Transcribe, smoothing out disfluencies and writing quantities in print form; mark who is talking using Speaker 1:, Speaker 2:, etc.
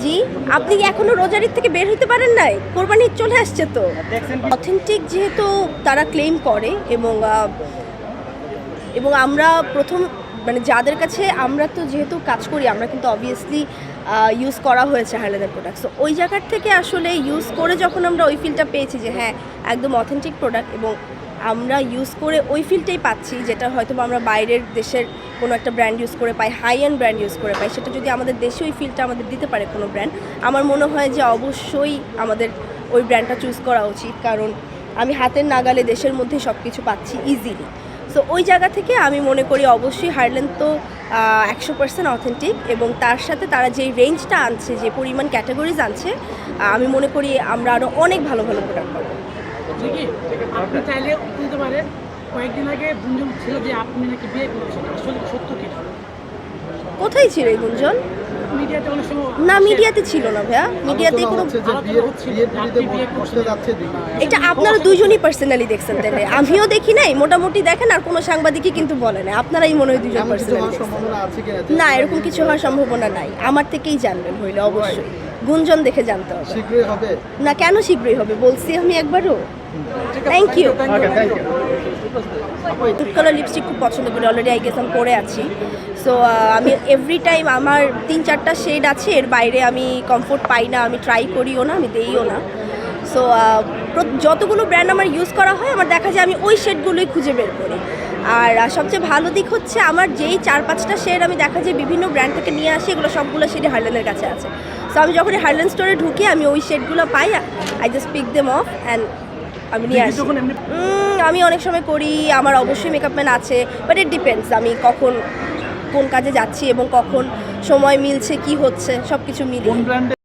Speaker 1: জি, আপনি কি এখনো রোজার ঈদ থেকে বের হতে পারেন নাই? কোরবানি ঈদ চলে আসছে তো। অথেন্টিক যেহেতু তারা ক্লেম করে এবং আমরা প্রথম মানে যাদের কাছে আমরা তো যেহেতু কাজ করি আমরা কিন্তু অবভিয়াসলি ইউজ করা হয়েছে হার্লেনের প্রোডাক্ট, সো ওই জায়গার থেকে আসলে ইউজ করে যখন আমরা ওই ফিলটা পেয়েছি যে হ্যাঁ একদম অথেন্টিক প্রোডাক্ট এবং আমরা ইউজ করে ওই ফিলটাই পাচ্ছি যেটা হয়তো আমরা বাইরের দেশের কোনো একটা ব্র্যান্ড ইউজ করে পাই, হাই এন্ড ব্র্যান্ড ইউজ করে পাই, সেটা যদি আমাদের দেশে ওই ফিলটা আমাদের দিতে পারে কোনো ব্র্যান্ড, আমার মনে হয় যে অবশ্যই আমাদের ওই ব্র্যান্ডটা চুজ করা উচিত। কারণ আমি হাতের নাগালে দেশের মধ্যে সব কিছু পাচ্ছি ইজিলি। সো ওই জায়গা থেকে আমি মনে করি অবশ্যই হার্লেন তো 100% অথেন্টিক এবং তার সাথে তারা যে রেঞ্জটা আনছে, যে পরিমাণ ক্যাটাগরিজ আনছে, আমি মনে করি আমরা আরও অনেক ভালো ভালো প্রোডাক্ট পাবো।
Speaker 2: আপনি চাইলে বলতে পারেন কয়েকদিন আগে গুঞ্জন ছিল যে আপনি নাকি বিয়ে করছেন, আসলে সত্য কি?
Speaker 1: কোথায় ছিল এই গুঞ্জন?
Speaker 2: মিডিয়াতে অনেক সময়
Speaker 1: না, মিডিয়াতে ছিল না ভাইয়া, মিডিয়াতে কোনো এটা আপনারা দুইজনই পার্সোনালি দেখছেন, তাহলে আমিও দেখি নাই, মোটামুটি দেখেন, আর কোনো সাংবাদিকই কিন্তু বলে না, আপনারাই মনে হয় দুজন পার্সোনালি। না, এরকম কিছু হওয়ার সম্ভাবনা নাই, আমার থেকেই জানবেন হইলে অবশ্যই গুঞ্জন দেখে জানতে হবে।
Speaker 3: শীঘ্রই হবে
Speaker 1: না, কেন শীঘ্রই হবে, বলছি আমি একবারও। Thank you. টুট কালার লিপস্টিক খুব পছন্দ করি, অলরেডি আই গেস আমি পরে আছি। সো আমি এভরি টাইম আমার 3-4টা শেড আছে, এর বাইরে আমি কমফোর্ট পাই না, আমি ট্রাই করিও না, আমি দেইও না। সো যতগুলো ব্র্যান্ড আমার ইউজ করা হয় আমার দেখা যায় আমি ওই শেডগুলোই খুঁজে বের করি। আর সবচেয়ে ভালো দিক হচ্ছে আমার যেই 4-5টা শেড আমি দেখা যায় বিভিন্ন ব্র্যান্ড থেকে নিয়ে আসি, এগুলো সবগুলো শেডই হার্লেনের কাছে আছে। সো আমি যখন হার্লেন স্টোরে ঢুকি আমি ওই শেডগুলো পাই, I just pick them off and আমি নিয়ে আসি। আমি অনেক সময় করি, আমার অবশ্যই মেকআপ ম্যান আছে, বাট ইট ডিপেন্ডস আমি কখন কোন কাজে যাচ্ছি এবং কখন সময় মিলছে কি হচ্ছে সব কিছু মিলিয়ে।